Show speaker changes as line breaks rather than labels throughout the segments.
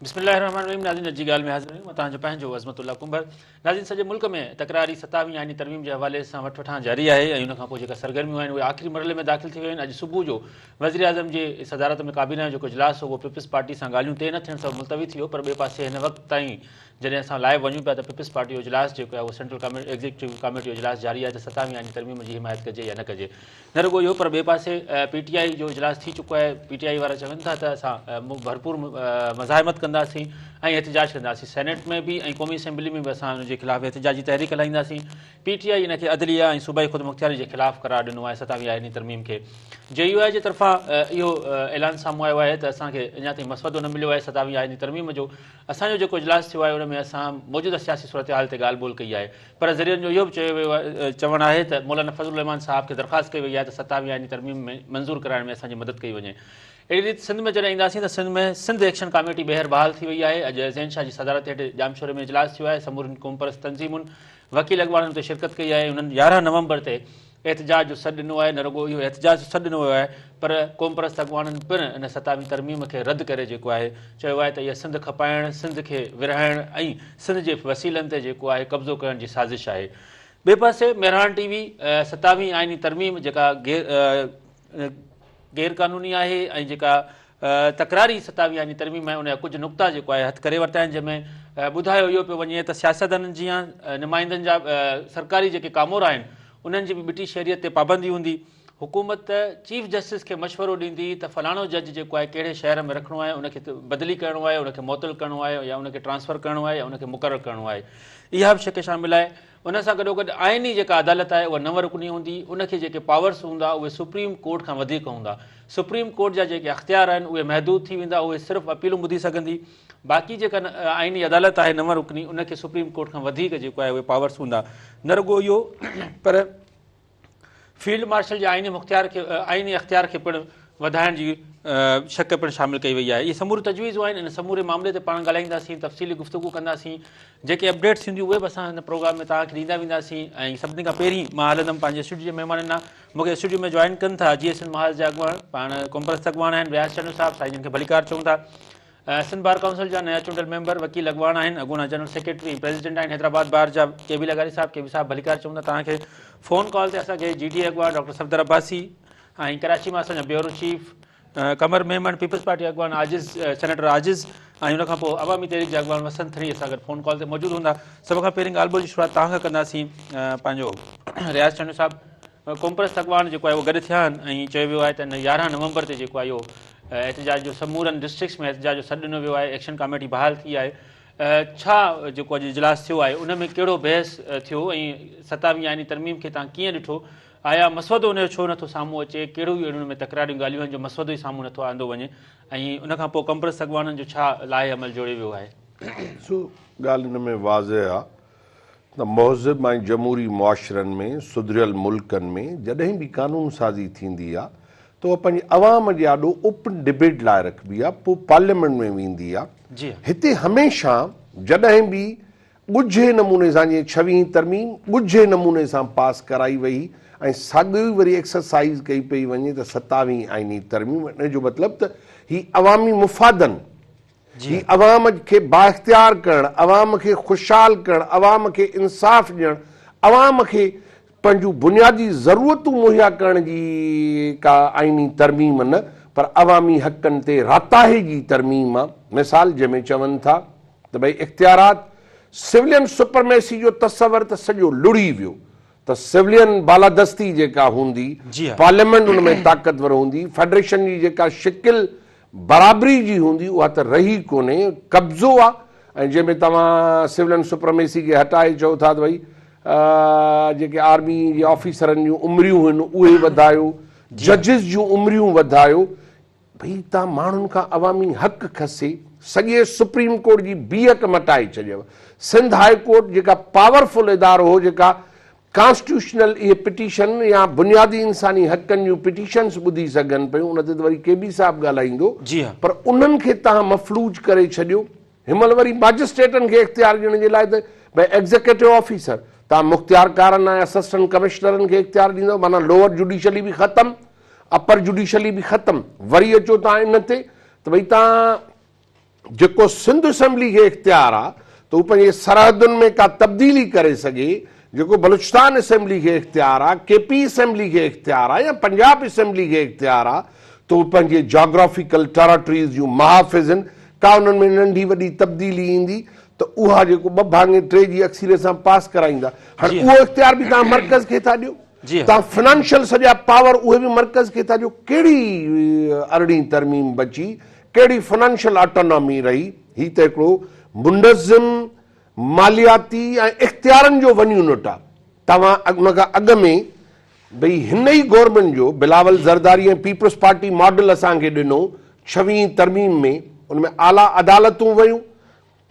बिस्मिल्लाहिर्रहमानिर्रहीम। नाज़रीन अॼु जी ॻाल्हि में हाज़िर आहियूं। मां तव्हांजो पंहिंजो अज़मतुल्ला कुंबर। नाज़रीन सॼे मुल्क में तकरारी 27वीं आईनी तरमीम जे हवाले सां वठि जारी आहे ऐं उन खां पोइ जेका सरगर्मियूं आहिनि उहे आख़िरी मरहले में दाख़िल थी वियूं आहिनि। अॼु सुबुह जो वज़ीर आज़म जी सदारत में काबीना जो जेको इजलास हो उहो पीपल्स पार्टी सां ॻाल्हियूं तइ न थियण सां मुलतवी थी वियो, पर ॿिए पासे हिन वक़्त ताईं जॾहिं असां लाइव वञूं पिया त पीपल्स पार्टी जो इजलास जेको आहे उहो सेंट्रल एग्ज़ीक्यूटिव कमेटी जो इजलास जारी आहे त 27वीं आईनी तरमीम जी हिमायत कजे या न कजे। न रुॻो इहो, पर ॿिए पासे PTI जो इजलास थी चुको आहे। PTI वारा चवनि था त असां भरपूर मज़ाहिमत कंदासीं ऐं एहतिजाज कंदासीं। सेनेट में बि ऐं क़ौमी असेंबली में बि असां हुनजे ख़िलाफ़ु एहतिजाजी तहरीक हलाईंदासीं। PTI इन खे अदलिया ऐं सूबाई ख़ुदमुख़्तियारी जे ख़िलाफ़ु करार ॾिनो आहे 27वीं आईनी तरमीम खे। JUI जे तरफ़ां इहो ऐलान साम्हूं आयो आहे त असांखे अञा ताईं मसवदो न मिलियो आहे 27वीं आईनी तरमीम जो। असांजो जेको इजलास थियो आहे उन में असां मौजूदा सियासी सूरत हाल ते ॻाल्हि ॿोल कई आहे, पर ज़रियनि जो इहो बि चयो वियो आहे, चवणु आहे त मौलाना फज़लुर रहमान साहब खे दरख़्वास्त कई वई आहे त 27वीं आईनी तरमीम में मंज़ूर कराइण में असांजी मदद कई वञे। अहिड़ी रीति सिंध में जॾहिं ईंदासीं त सिंध में सिंध एक्शन कमेटी ॿीहर बहाल थी वई आहे। अॼु ज़ैन शाह जी सदारत हेठि जामशोरे में इजलास थियो आहे। समूरनि क़ौमपरस्त तंज़ीमुनि वकील अॻवाननि ते शिरकत कई आहे। उन्हनि 11 नवंबर ते एहतिजाज जो सॾु ॾिनो आहे। न रुॻो इहो एहतिजाज जो सॾु ॾिनो वियो आहे, पर क़ौमपरस्त अॻवाननि पिणु इन 27वीं तरमीम खे रद्द करे जेको आहे चयो आहे त इहा सिंध खपाइण, सिंध खे विरहाइण ऐं सिंध जे वसीलनि ते जेको आहे कब्ज़ो करण जी साज़िश आहे। ॿिए पासे मेहरान TV 27वीं आईनी तरमीम जेका गैर क़ानूनी आहे ऐं जेका तकरारी 27वीं आईनी तरमीम आहे उनजा कुझु नुक़्ता जेको आहे हथु करे वरिता आहिनि, जंहिंमें ॿुधायो इहो पियो वञे त सियासतदाननि जी या नुमाइंदनि जा सरकारी जेके कामोर आहिनि उन्हनि जी बि ॿिटी शहरियत ते पाबंदी हूंदी। हुकूमत चीफ जस्टिस खे मशवरो ॾींदी त फलाणो जज जेको आहे कहिड़े शहर में रखिणो आहे, उनखे बदिली करिणो आहे, उनखे मुअतल करिणो आहे या उनखे ट्रांसफ़र करिणो आहे या उनखे मुक़ररु करिणो आहे। इहा बि शइ शामिल आहे। उन सां गॾोगॾु आइनी जेका अदालत आहे उहा 9 रुकनी हूंदी। उनखे जेके पावर्स हूंदा उहे सुप्रीम कोर्ट खां वधीक हूंदा। सुप्रीम कोर्ट जा जेके अख़्तियार आहिनि उहे महदूद थी वेंदा, उहे सिर्फ़ु अपीलूं ॿुधी सघंदी। बाक़ी जेका आइनी अदालत आहे 9 रुकनी उनखे सुप्रीम कोर्ट खां वधीक जेको आहे उहे पावर्स हूंदा। न रुॻो इहो, पर फील्ड मार्शल जे आइनी अख़्तियार खे पिणु वधाइण जी शक पिणु शामिल कई वई आहे। इहे समूरी तजवीज़ूं आहिनि। इन समूरे मामले ते पाण ॻाल्हाईंदासीं, तफ़सीली गुफ़्तगू कंदासीं। जेके अपडेट्स थींदियूं उहे बि असां हिन प्रोग्राम में तव्हांखे ॾींदा वेंदासीं। ऐं सभिनी खां पहिरीं मां हलंदुमि पंहिंजे स्टूडियो जे महिमाननि खां। मूंखे स्टूडियो में जॉइन कनि था GSN महाज़ जा अॻवान पाण क़ौमपरस्त अॻवान आहिनि रियाज़ चनू साहब, साईं जिन खे भलीकार चऊं था। सिंध बार काउंसिल जा नया चूंडियल मेंबर वकील अॻवान आहिनि, अॻूणा जनरल सेक्रेटरी प्रेसिडेंट आहिनि हैदराबाद बार जा केबी लगारी साहब। केबी साहब भलीकार चऊं था तव्हांखे। फ़ोन कॉल ते असांखे GDA अॻवान डॉक्टर सफदर अब्बासी ऐं कराची मां असांजा ब्यूरो चीफ कमर मेमन, पीपल्स पार्टी अॻवान आजिज़ सेनेटर आजिज़ ऐं हुनखां पोइ अवामी तहरीक जा अॻवान वसंत थरी असां गॾु फ़ोन कॉल ते मौजूदु हूंदा। सभ खां पहिरीं ॻाल्हि ॿोल जी शुरूआति तव्हां खां कंदासीं। पंहिंजो रियाज़ चनू साहब, क़ौमपरस्त अॻवान जेको आहे उहो गॾु थिया आहिनि ऐं चयो वियो आहे त 11 नवंबर ते जेको आहे इहो एहतिजाज जो समूरनि डिस्ट्रिक्ट्स में एहतिजाज जो सॾु ॾिनो वियो आहे। एक्शन कमेटी बहाल थी आहे। छा जेको अॼु इजलास थियो आहे उन में कहिड़ो बहस थियो ऐं 27वीं आईनी तरमीम खे तव्हां कीअं ॾिठो? आया मसवदो उनजो छो नथो साम्हूं अचे? कहिड़ियूं उन में तकरारियूं ॻाल्हियूं आहिनि जो मसवदो ई साम्हूं नथो आंदो वञे? ऐं उनखां पोइ क़ौमपरस्त अॻवाननि जो छा लाहे अमल जोड़ियो वियो आहे?
ॻाल्हि हिन में वाज़े आहे त महज़िब ऐं जमहूरी मुआशरनि में, सुधरियल मुल्कनि में जॾहिं बि कानून साज़ी थींदी आहे त उहा पंहिंजी अवाम जे आॾो ओपन डिबेट लाइ रखबी आहे, पोइ पार्लियामेंट में वेंदी आहे। हिते हमेशह जॾहिं बि ॻुझे नमूने सां, जीअं 26वीं तरमीम ॻुझे नमूने सां पास कराई वई ऐं साॻियो ई वरी एक्सरसाइज़ कई पई वञे त 27वीं आईनी तरमीम। इन जो मतिलबु त ही अवामी मुफ़ादनि, ही अवाम खे बाइख्तियार करणु, अवाम खे ख़ुशहाल करणु, अवाम खे इंसाफ़ ॾियणु, अवाम खे पंहिंजूं बुनियादी ज़रूरतूं मुहैया करण जी का आइनी तरमीम न, पर अवामी हक़नि ते राताहे जी तरमीम आहे। मिसाल जंहिंमें चवनि था त भई इख़्तियारात सिविलियन सुपरमेसी जो तसवर त सॼो लुड़ी वियो, त सिविलियन बालादस्ती जेका हूंदी, पार्लियामेंट उन में ताक़तवर हूंदी, फेडरेशन जी जेका शिकिल बराबरी जी हूंदी उहा त रही कोन्हे, कब्ज़ो आहे। ऐं जंहिंमें तव्हां सिविलियन सुपरमेसी खे हटाए चओ था त भई जेके आर्मी जे ऑफिसरनि जूं उमिरियूं आहिनि उहे वधायो, जजिस जूं उमिरियूं वधायो। भई तव्हां माण्हुनि खां अवामी हक़ खसे, सॼे सुप्रीम कोर्ट जी बीहक मटाए छॾियव। सिंध हाई कोर्ट जेका पावरफुल इदारो हो, जेका कॉन्स्टिट्यूशनल इहे पिटीशन या बुनियादी इंसानी हक़नि जूं पिटीशन्स ॿुधी सघनि पियूं, उन ते त वरी केबी साहब ॻाल्हाईंदो, पर उन्हनि खे तव्हां मफ़लूज करे छॾियो। हिनमहिल वरी मैजिस्ट्रेटनि खे इख़्तियार ॾियण जे लाइ त भई एग्ज़ीक्यूटिव ऑफिसर तव्हां मुख़्तियारकारनि ऐं असिस्टेंट कमिश्नरनि खे इख़्तियार ॾींदव, माना लोअर जुडिशली बि ख़तमु, अपर जुडिशली बि ख़तमु। वरी अचो तव्हां इन ते त भई तव्हां जेको सिंध असेंबली खे इख्तियार आहे त हू पंहिंजे सरहदुनि में का तब्दीली करे सघे, जेको बलूचिस्तान असेंबली खे इख्तियार आहे, केपी असेंबली खे इख्तियार आहे या पंजाब असेंबली खे इख्तियार आहे त हू पंहिंजे जोग्राफिकल टेरिटरीज़ जूं महाफ़िज़ आहिनि, का उन्हनि में नंढी वॾी तब्दीली ईंदी त उहा जेको 2/3 जी अक्सीरे सां पास कराईंदा। हाणे उहो इख्तियार बि तव्हां मर्कज़ खे था ॾियो, तव्हां फिनेंशियल सॼा पावर उहे बि मर्कज़ खे था ॾियो। कहिड़ी 18वीं तरमीम बची, कहिड़ी फाइनेंशियल ऑटोनॉमी रही? ही त हिकिड़ो मुंतज़िम मालियाती ऐं इख्तियारनि जो वञ यूनिट आहे। तव्हां उन खां अॻु में भई हिन ई गवर्नमेंट जो बिलावल ज़रदारी ऐं पीपल्स पार्टी मॉडल असांखे ॾिनो 26वीं तरमीम में, उनमें आला अदालतूं वयूं।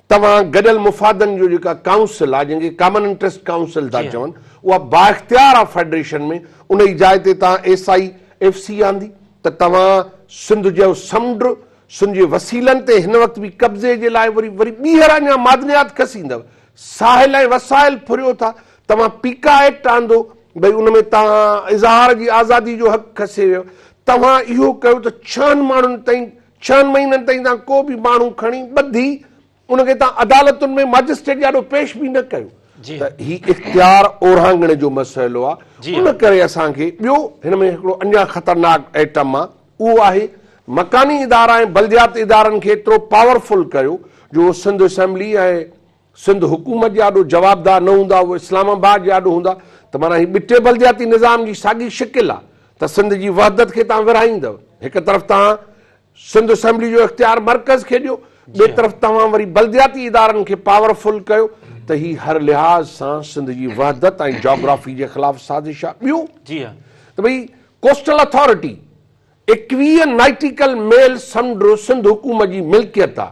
तव्हां गॾियल मुफ़ादनि जो जेका काउंसिल आहे, जंहिंखे कॉमन इंट्रस्ट काउंसिल था चवनि, उहा बाइख्तियार आहे फेडरेशन में। उन जी जाइ ते तव्हां SIFC आंदी त तव्हां सिंध जो समुंड, सिंध जे वसीलनि ते हिन वक़्तु बि कब्ज़े जे लाइ वरी ॿीहर अञा मादनियात खसींदव। साहिल ऐं वसाइल फुरियो था। तव्हां पीका एक्ट आंदो, भई उन में तव्हां इज़हार जी आज़ादी जो हक़ खसे वियो। तव्हां इहो कयो त 6 माण्हुनि ताईं, 6 महीननि ताईं तव्हां को बि माण्हू खणी ॿधी उनखे तव्हां अदालतुनि में मैजिस्ट्रेट ॾाढो पेश बि न कयो। त ही इख्तियार ओरांगण जो मसइलो आहे। उन करे असांखे ॿियो हिन में हिकिड़ो अञा ख़तरनाक एटम आहे, उहो आहे मकानी इदारा ऐं बल्दियात इदारनि खे एतिरो पावरफुल कयो जो सिंध असेंबली ऐं सिंध हुकूमत जा ॾाढो जवाबदार न हूंदा, उहे इस्लामाबाद जा ॾाढो हूंदा। त माना ही ॿिटे बल्दियाती निज़ाम जी साॻी शिकिल आहे त सिंध जी वहदत खे तव्हां विरहाईंदव। हिकु तरफ़ तव्हां सिंध असेंबली जो इख्तियार मर्कज़ खे ॾियो, ॿिए तरफ़ तव्हां वरी बल्दियाती इदारनि खे पावरफुल कयो। त ही हर लिहाज़ सां सिंध जी वहदत ऐं जोग्राफी जे ख़िलाफ़ साज़िश आहे। ॿियो त भई कोस्टल अथॉरिटी 21 नाइटिकल मेल समुंड सिंध हुकूमत जी मिल्कियत आहे।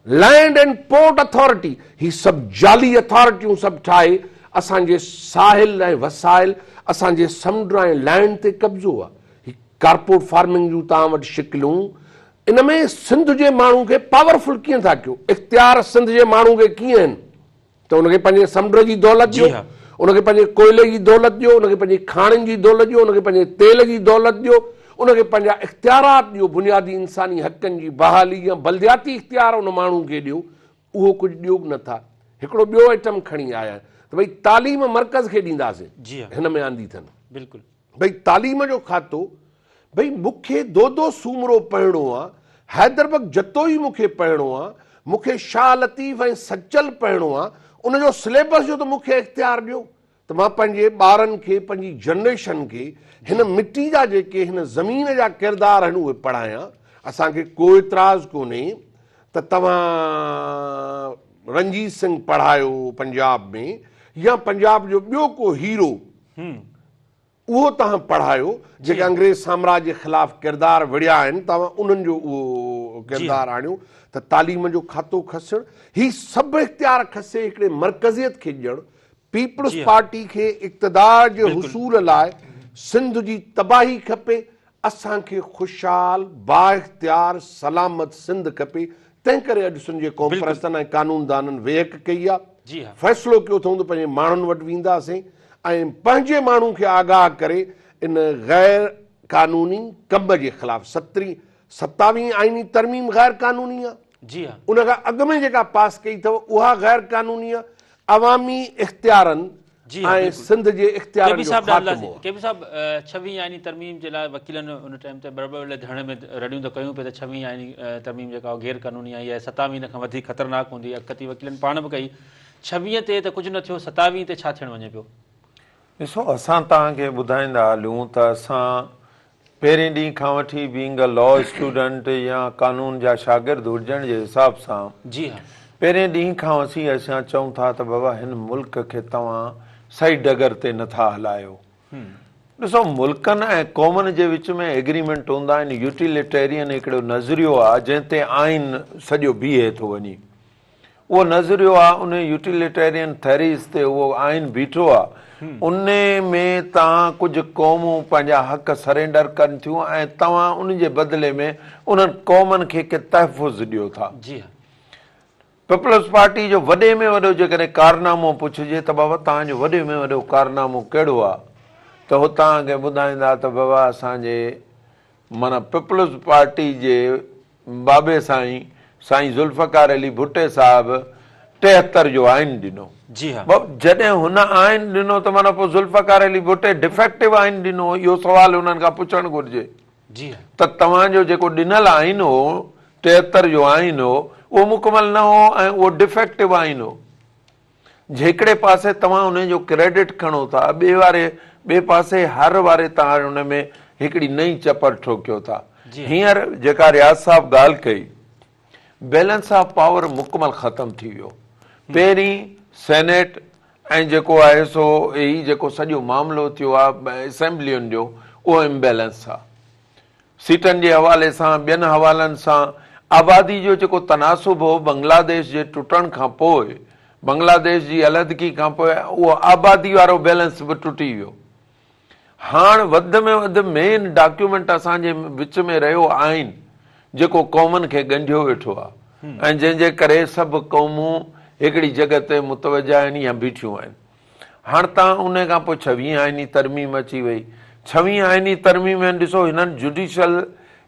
लैंड एंड पोर्ट अथॉरिटी, ही सभु जाली अथॉरिटियूं सभु ठाहे असांजे साहिल ऐं वसाइल, असांजे समुंड ऐं लैंड ते कब्ज़ो आहे। ही कारपोरेट फार्मिंग जूं तव्हां वटि शिकिलूं, इन में सिंध जे माण्हू खे पावरफुल कीअं था कयो? इख्तियार सिंध जे माण्हू खे कीअं आहिनि त उनखे पंहिंजे समुंड जी दौलत ॾियो, उनखे पंहिंजे कोयले जी दौलत ॾियो, उनखे पंहिंजी खाणनि जी दौलत ॾियो, उनखे पंहिंजे तेल जी दौलत ॾियो, उनखे पंहिंजा इख्तियारात ॾियो, बुनियादी इंसानी हक़नि जी बहाली या बल्दियाती इख्तियार उन माण्हू खे ॾियो। उहो कुझु ॾियो बि नथा। हिकिड़ो ॿियो आइटम खणी आया आहिनि त भई तालीम मर्कज़ खे ॾींदासीं, हिन में आंदी अथनि। बिल्कुलु भई तालीम जो खातो, भई मूंखे दो सूमरो पढ़णो आहे, हैदरबग जतो ई मूंखे पढ़णो आहे, मूंखे शाह लतीफ़ ऐं सचल पढ़णो आहे, उनजो सिलेबस जो त मूंखे इख्तियार ॾियो त मां पंहिंजे ॿारनि खे, पंहिंजी जनरेशन खे हिन मिटी जा जेके हिन ज़मीन जा किरदार आहिनि उहे पढ़ायां। असांखे को इतराज़ कोन्हे त तव्हां रणजीत सिंह पढ़ायो पंजाब में, या पंजाब जो ॿियो को हीरो उहो तव्हां पढ़ायो जेके अंग्रेज़ साम्राज्य जे ख़िलाफ़ किरदार विढ़िया आहिनि, तव्हां उन्हनि जो उहो किरदार आणियो। त तालीम जो खातो खसणु, ही सभु इख्तियार खसे हिकिड़े मर्कज़ियत खे ॾियणु। पीपल्स पार्टी खे इक़्तिदार जे हुसूल लाइ सिंध जी तबाही खपे, असांखे ख़ुशहाल बाइख्तियार सलामत सिंध खपे। तंहिं करे अॼु सिंध जे क़ौम परस्तनि ऐं कानूनदाननि वेहक कई आहे, फ़ैसिलो कयो अथऊं त पंहिंजे माण्हुनि वटि वेंदासीं ऐं पंहिंजे माण्हू खे आगाह करे इन गैर क़ानूनी कम जे ख़िलाफ़। 27वीं आइनी तरमीम गैर क़ानूनी आहे, उन खां अॻु में जेका पास कई अथव उहा गैर क़ानूनी आहे। अवामी इख्तियारनि ऐं सिंध जे इख्तियारनि जो ख़ात्मो।
केपी साहब, 26वीं आइनी तरमीम जे लाइ वकीलनि उन टाइम ते बड़े धरणे में रड़ियूं त कयूं पिया त 26वीं आइनी तरमीम जेका गैर क़ानूनी आई आहे, 27वीं हिन खां वधीक ख़तरनाक हूंदी आहे। कती वकीलनि पाण बि कई। 26 ते त कुझु न थियो, 27 ते छा थियणु वञे पियो?
ॾिसो, असां तव्हांखे ॿुधाईंदा हलियूं त असां पहिरें ॾींहं खां वठी बीइंग अ लॉ स्टूडेंट या कानून जा शागिर्द हुजण जे हिसाब सां, पहिरें ॾींहं खां वठी असां चऊं था त बाबा हिन मुल्क खे तव्हां सही डगर ते नथा हलायो। ॾिसो, मुल्कनि ऐं क़ौमनि जे विच में एग्रीमेंट हूंदा आहिनि। यूटिलिटेरियन हिकिड़ो नज़रियो आहे जंहिं ते आइन सॼो बीहे थो वञे। उहो नज़रियो आहे, उन यूटिलिटेरियन थेरीज़ ते उहो आइन बीठो आहे। उन में तव्हां कुझु क़ौमूं पंहिंजा हक़ सरेंडर कनि थियूं ऐं तव्हां उन जे बदिले में उन्हनि क़ौमनि खे के तहफ़ुज़ ॾियो था। पीपल्स पार्टी जो वॾे में वॾो जेकॾहिं कारनामो पुछिजे त बाबा तव्हांजो वॾे में वॾो कारनामो कहिड़ो आहे, त हू तव्हांखे ॿुधाईंदा त बाबा असांजे माना पीपल्स पार्टी जे बाबे साईं साईं ज़ुल्फ़कार अली भुट्टे साहिब 73 जो आइन ॾिनो।
जी हाँ,
जॾहिं हुन आइन ॾिनो त माना पोइ ज़ुल्फ़कार अली भुट्टे डिफेक्टिव आइन ॾिनो, इहो सुवाल हुननि खां पुछणु घुरिजे
जी हाँ,
त तव्हांजो जेको ॾिनल आइन हो 73 जो आइन हो उहो मुकमल न हो ऐं उहो डिफेक्टिव आइन हो। जेकॾहिं पासे तव्हां उन जो क्रेडिट खणो था, ॿिए पासे हर वारे तव्हां हुन में हिकिड़ी नई चपर ठोकियो था। हींअर जेका रियाज़ साहिब ॻाल्हि कई, बैलेंस ऑफ पावर मुकमल ख़तम थी वियो। पहिरीं सेनेट ऐं जेको आहे सो ही जेको सॼो मामिलो थियो आहे असेंबलियुनि जो, उहो इम्बैलेंस आहे। सीटनि जे हवाले सां, ॿियनि हवालनि सां, आबादी जो जेको तनासुब हो बांग्लादेश जे टुटण खां पोइ, बांग्लादेश जी अलहदगी खां पोइ, उहो आबादी वारो बैलेंस बि टुटी वियो। हाणे वधि में वधि मेन डॉक्यूमेंट असांजे विच में रहियो आहिनि जेको क़ौमुनि खे ॻंढियो वेठो आहे ऐं जंहिंजे करे सभु क़ौमूं हिकिड़ी जॻह ते मुतवजा आहिनि या बीठियूं आहिनि। हाणे तव्हां उन खां पोइ 26 आइनी तरमीम अची वई। 26 आइनी तरमीम में ॾिसो, हिननि जुडिशल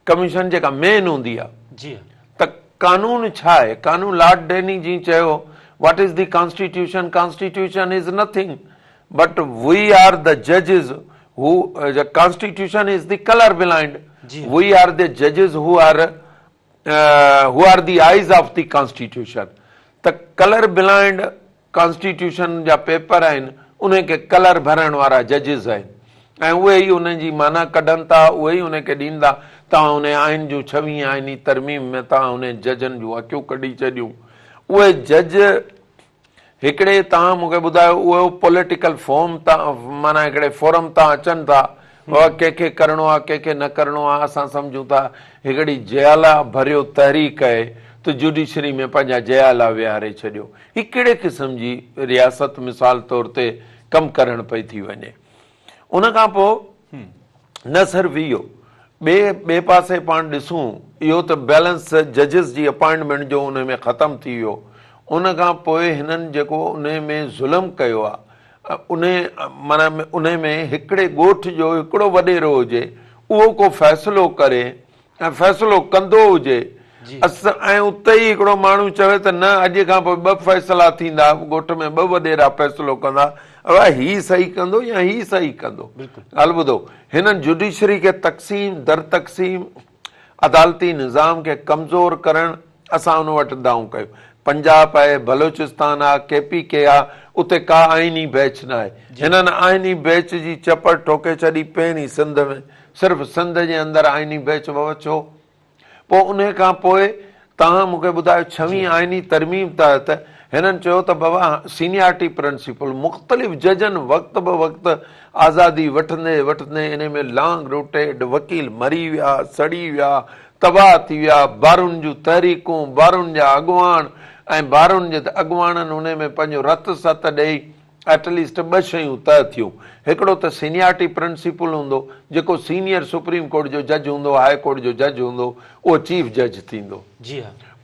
कमीशन जेका मेन हूंदी आहे त कानून छा आहे। कानून लॉर्ड डेनी जी चयो, what is the constitution? Constitution is nothing but we are the जजिस who the constitution is the color blind. We are the judges who are the eyes of the constitution. The color blind constitution जा paper आहिनि, उन खे colour भरण वारा जजिस आहिनि ऐं उहे ई उन जी माना कढनि था, उहे ई उन खे ॾींदा। तव्हां उन आइन जूं 26 आइनी तरमीम में तव्हां उन जजनि जूं अखियूं कढी छॾियूं। उहे जज हिकिड़े तव्हां मूंखे ॿुधायो, उहो पॉलिटिकल फॉर्म तां माना हिकिड़े फोरम तां अचनि था, कंहिंखे करिणो आहे कंहिंखे न करिणो आहे। असां सम्झूं था हिकिड़ी जयाला भरियो तहरीक आहे त जुडिशरी में पंहिंजा जयाला विहारे छॾियो। ही कहिड़े क़िस्म जी रियासत मिसाल तौर ते कमु करणु पई थी वञे। उन खां पोइ न सिर्फ़ु इहो, ॿिए पासे पाण ॾिसूं, इहो त बैलेंस जजिस जी अपॉइंटमेंट जो उन में ख़तमु थी वियो। उन खां पोइ हिननि जेको उन में ज़ुल्म कयो आहे, उन में हिकिड़े ॻोठ जो हिकिड़ो वॾेरो हुजे, उहो को फ़ैसिलो करे ऐं फ़ैसिलो कंदो हुजे ऐं उते ई हिकिड़ो माण्हू चवे त न अॼु खां पोइ 2 फ़ैसिला थींदा, ॻोठ में 2 वॾेरा फ़ैसिलो कंदा, ही सही कंदो या ही सही कंदो। ॻाल्हि ॿुधो, हिननि जुडिशरी खे तक़सीम दर तक़सीम, अदालती निज़ाम खे कमज़ोर करणु, असां उन वटि दाऊं कयो। पंजाब आहे, बलोचिस्तान आहे, KPK आहे, उते का आइनी बैच न आहे। हिननि आइनी बैच जी चपड़ ठोके छॾी। पहिरीं सिंध में सिर्फ़ु सिंध जे अंदरि आइनी बैच बाबा छो? पोइ उन खां पोइ तव्हां मूंखे ॿुधायो 26 आइनी तरमीम तहत हिननि चयो त बाबा सीनियरिटी प्रिंसिपल, मुख़्तलिफ़ जजनि वक़्त ब वक़्तु आज़ादी वठंदे वठंदे इन में लांग रूटेड वकील मरी विया, सड़ी विया, तबाह थी विया। बारुनि जूं तहरीकूं, बारुनि जा अॻुवान ऐं बारुनि जे अॻुवाननि उन में पंहिंजो रत सत ॾेई एटलीस्ट 2 शयूं तय थियूं। हिकिड़ो त सीनियरिटी प्रिंसिपल हूंदो, जेको सीनियर सुप्रीम कोर्ट जो जज हूंदो, हाई कोर्ट जो जज हूंदो, उहो चीफ जज थींदो।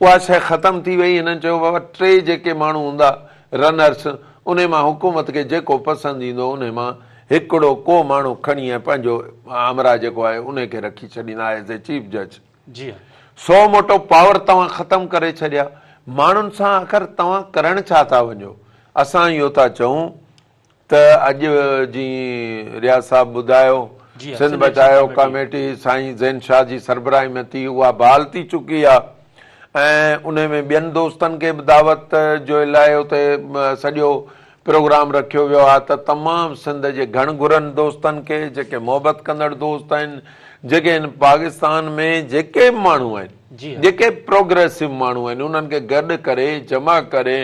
उहा शइ ख़तमु थी वई। हिननि चयो बाबा 3 जेके माण्हू हूंदा रनर्स, उन मां हुकूमत खे जेको पसंदि ईंदो उन मां हिकिड़ो को माण्हू खणी ऐं पंहिंजो हमरा जेको आहे उन खे रखी छॾींदा एज़ ए चीफ जज। 100 मोटो पावर तव्हां ख़तमु करे छॾिया। माण्हुनि सां आख़िर तव्हां करणु छा था वञो? असां इहो था चऊं त अॼु जीअं रियाज़ साहिब ॿुधायो, सिंध बचायो कमेटी साईं ज़ैन शाह जी सरबराही में थी, उहा बहाल थी चुकी आहे ऐं उन में ॿियनि दोस्तनि खे बि दावत जो लाइ उते सॼो प्रोग्राम रखियो वियो आहे त तमामु सिंध जे घणघुरनि दोस्तनि खे, जेके मोहबत कंदड़ दोस्त आहिनि, जेके हिन पाकिस्तान में जेके बि माण्हू आहिनि, जेके प्रोग्रेसिव माण्हू आहिनि, उन्हनि खे गॾु करे जमा करे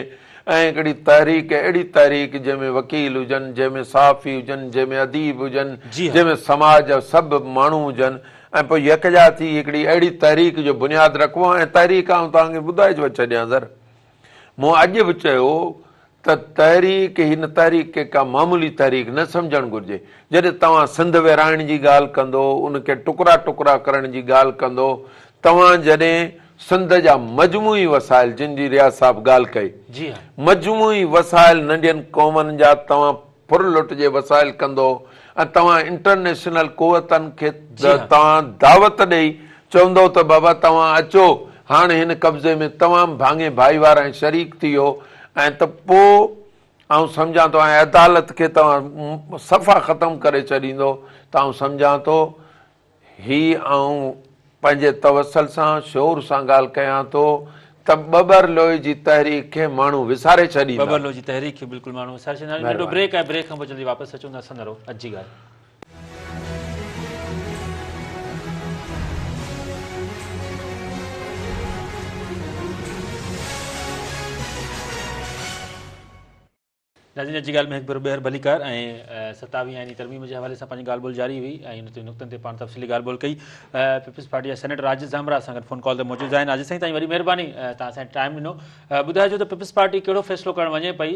ऐं हिकिड़ी तहरीक, अहिड़ी तहरीक जंहिंमें वकील हुजनि, जंहिंमें सहाफ़ी हुजनि, जंहिंमें अदीब हुजनि, जंहिंमें समाज जा सभु माण्हू हुजनि ऐं पोइ यकजा थी हिकिड़ी अहिड़ी तहरीक जो बुनियादु रखिबो। ऐं तहरीक आऊं तव्हांखे ॿुधाए छॾियां सर, मूं अॼु बि चयो त तहरीक, हिन तहरीक खे का मामूली तहरीक न सम्झणु घुरिजे। जॾहिं तव्हां सिंध विरहाइण जी ॻाल्हि कंदो, उनखे टुकड़ा टुकड़ा करण जी ॻाल्हि कंदो, तव्हां जॾहिं सिंध जा मजमूई वसाइल, जिन जी रियाज़ साहिब ॻाल्हि कई, मजमूई वसाइल नंढियुनि क़ौमनि जा तव्हां फुरलुट जे वसाइल कंदो ऐं तव्हां इंटरनेशनल कुवतनि खे तव्हां दावत ॾेई चवंदो त बाबा तव्हां अचो, हाणे हिन कब्ज़े में तमामु भाङे भाईवार ऐं शरीक थी वियो ऐं त पोइ आउं सम्झां थो ऐं अदालत खे तव्हां सफ़ा ख़तमु करे छॾींदो त आउं सम्झां थो ही आउं पंहिंजे तवसल सां शोर सां ॻाल्हि कयां थो त बबर लोही जी तहरीक खे माण्हू विसारे छॾींदा।
बबर लोही जी तहरीक खे बिल्कुलु माण्हू विसारे छॾींदा। नंढो ब्रेक आहे, ब्रेक खां पोइ जल्दी वापसि अचूं था। संदो रहो, अॼु जी ॻाल्हि। नाज़रीन, अॼु ॻाल्हि में हिकु भेरो ॿीहर भलीकार ऐं 27 तरमीम जे हवाले सां पंहिंजी ॻाल्हि ॿोल जारी हुई ऐं हुन ते नुक़्तनि ते पाण तफ़सीली ॻाल्हि ॿोल कई। पीपल्स पार्टी जा सेनेटर राजेश ज़ामरा असां गॾु फ़ोन कॉल ते मौजूदु आहिनि। राजेश साईं, तव्हांजी वॾी महिरबानी, तव्हां असांखे टाइम ॾिनो। ॿुधाइजो त पीपल्स पार्टी कहिड़ो फ़ैसिलो करणु वञे पई?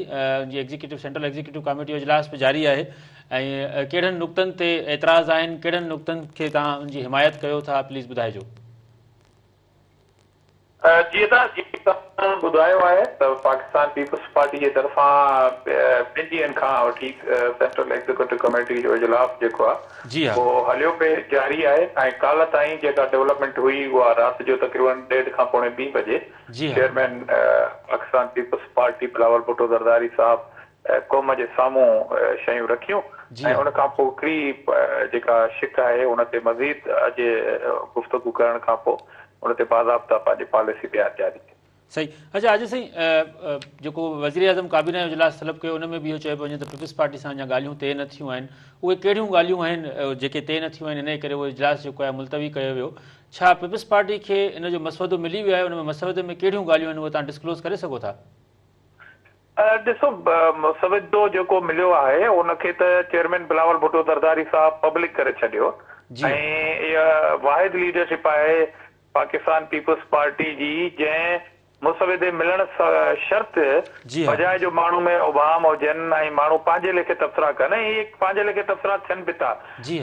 जी एग्जीक्यूटिव सेंट्रल एग्जीक्यूटिव कमेटी जो इजलास बि जारी आहे ऐं कहिड़नि नुक़्तनि ते एतिराज़ आहिनि, कहिड़नि नुक़्तनि खे तव्हां उनजी हिमायत कयो था, प्लीज़ ॿुधाइजो।
जीअं ॿुधायो आहे त पाकिस्तान पीपल्स पार्टी जे तरफ़ां 2 ॾींहंनि खां वठी सेंट्रल एग्जीक्यूटिव कमेटी जो इजलास जेको आहे उहो हलियो पिए जारी आहे ऐं काल्ह ताईं जेका डेवलपमेंट हुई उहा राति जो तक़रीबन 1:30 खां पौणे 2 बजे चेयरमैन पाकिस्तान पीपल्स पार्टी बिलावल भुट्टो ज़रदारी साहब क़ौम जे साम्हूं शयूं रखियूं ऐं उन खां पोइ हिकिड़ी जेका शिक आहे उन ते मज़ीद अॼु गुफ़्तगू करण खां पोइ उन ते बाज़ाब्ता पंहिंजी पॉलिसी बयान जारी कई।
सही। अच्छा, अॼु साईं जेको वज़ीर आज़म काबीना जो इजलास तलब कयो उन में बि इहो चयो पियो वञे त पीपल्स पार्टी सां अञा ॻाल्हियूं तइ न थियूं आहिनि। उहे कहिड़ियूं ॻाल्हियूं आहिनि जेके तइ न थियूं आहिनि, इन करे उहो इजलास जेको आहे मुलतवी कयो वियो? छा पीपल्स पार्टी खे इन जो मसवदो मिली वियो आहे? उन में मसवदे में कहिड़ियूं ॻाल्हियूं आहिनि उहे तव्हां डिस्क्लोज़ करे सघो था?
ॾिसो, मसवदो जेको मिलियो आहे उनखे त चेयरमैन बिलावल भुट्टो ज़रदारी साहब पब्लिक करे छॾियो ऐं इहा वाहिद लीडरशिप आहे पाकिस्तान पीपल्स पार्टी जी जंहिं मुसवदे मिलण शर्त बजाए जो माण्हू में उबाम हुजनि ऐं माण्हू पंहिंजे लेखे तबसरा कनि ऐं इहे पंहिंजे लेखे तबसरा थियनि बि था।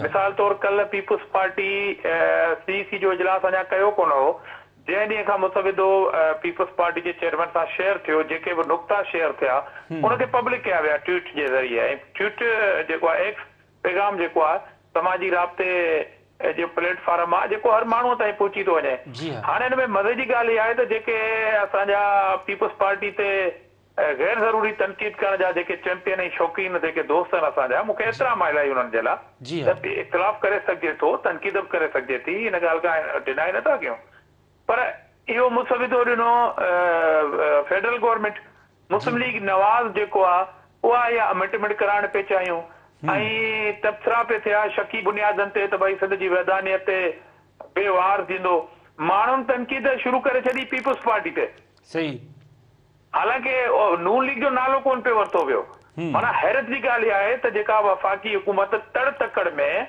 मिसाल तौर कल्ह पीपल्स पार्टी CEC जो इजलास अञा कयो कोन हो। जंहिं ॾींहं खां मुसविदो पीपल्स पार्टी जे चेयरमैन सां शेयर थियो, जेके बि नुक़्ता शेयर थिया उनखे पब्लिक कया विया ट्वीट जे ज़रिए। ऐं ट्वीट जेको आहे एक्स पैगाम जेको आहे समाजी राब्ते जो प्लेटफॉर्म आहे जेको हर माण्हूअ ताईं पहुची थो वञे। हाणे हिन में मज़े जी ॻाल्हि इहा आहे त जेके असांजा पीपल्स पार्टी ते गैर ज़रूरी तनक़ीद करण जा जेके चैंपियन ऐं शौक़ीन जेके दोस्त आहिनि असांजा, मूंखे एतिराम आहे इलाही उन्हनि जे लाइ त इख़्तिलाफ़ करे सघिजे थो, तनक़ीद बि करे सघिजे थी, हिन ॻाल्हि खां डिनाई नथा कयूं। पर इहो मुसविदो ॾिनो फेडरल गवर्नमेंट, मुस्लिम लीग नवाज़ जेको आहे उहा इहा अमेंडमेंट कराइण पिए चाहियूं ऐं तबसरा पे थिया शकी बुनियादनि ते त भई सिंध जी वैधानियत ते बेवार थींदो। माण्हुनि तनक़ीद शुरू करे छॾी पीपल्स पार्टी ते।
सही।
हालांकि नून लीग जो नालो कोन पियो वरितो वियो। माना हैरत जी ॻाल्हि इहा आहे त जेका वफ़ाक़ी हुकूमत तड़ तकड़ में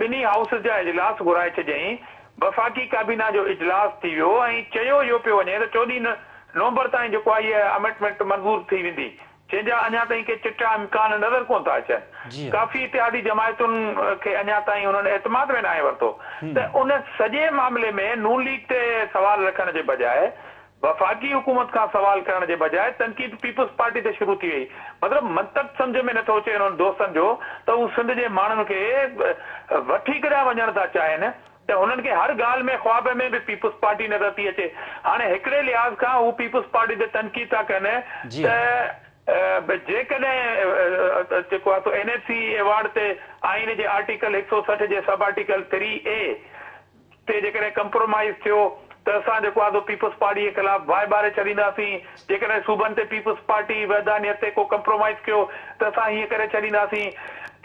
ॿिन्ही हाउस जा इजलास घुराए छॾियईं, वफ़ाक़ी काबीना जो इजलास थी वियो ऐं चयो इहो पियो वञे त 14 नवंबर ताईं जेको आहे इहा अमेंडमेंट मंज़ूर थी वेंदी, जंहिंजा अञा ताईं के चिटा इम्कान नज़र कोन था अचनि। काफ़ी इतिहादी जमायतुनि खे अञा ताईं उन्हनि एतमाद में न आहे वरितो। त उन सॼे मामले में नून लीग ते सवाल रखण जे बजाए, वफ़ाक़ी हुकूमत खां सवाल करण जे बजाए तनक़ीद पीपल्स पार्टी ते शुरू थी वई। मतिलबु मंतक़ सम्झ में नथो अचे उन्हनि दोस्तनि जो त हू सिंध जे माण्हुनि खे वठी करे वञण था चाहिनि त हुननि खे हर ॻाल्हि में ख़्वाब में बि पीपल्स पार्टी नज़र थी अचे। हाणे हिकिड़े लिहाज़ खां हू पीपल्स पार्टी ते तनक़ीद था कनि त जेकॾहिं जेको आहे NHC अवार्ड ते आइन जे आर्टिकल 160 जे सब आर्टिकल 3A ते जेकॾहिं कंप्रोमाइज़ थियो त असां जेको आहे पीपल्स पार्टी जे ख़िलाफ़ बाहि ॿारे छॾींदासीं। जेकॾहिं सूबनि ते पीपल्स पार्टी वैधानियत ते को कंप्रोमाइज़ कयो त असां हीअं करे छॾींदासीं।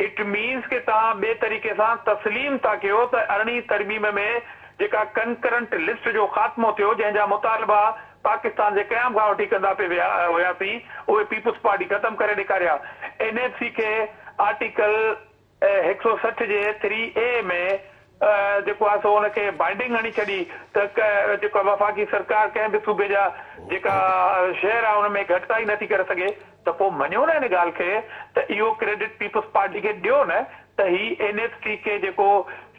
इट मीन्स कि तव्हां ॿिए तरीक़े सां तस्लीम था कयो त 18वीं तरमीम में जेका कंकरंट लिस्ट जो ख़ात्मो थियो, जंहिंजा मुतालबा पाकिस्तान जे क़याम खां वठी कंदा पे हुयासीं, उहे पीपल्स पार्टी ख़तम करे ॾेखारिया। NHC खे आर्टिकल 160 जे 3A में जेको आहे सो हुनखे बाइंडिंग हणी छॾी त जेको वफ़ाक़ी सरकार कंहिं बि सूबे जा जेका शहर आहे हुन में घटिताई नथी करे सघे। त पोइ मञो न हिन ॻाल्हि खे त इहो क्रेडिट पीपल्स पार्टी खे ॾियो न त ही NHC खे जेको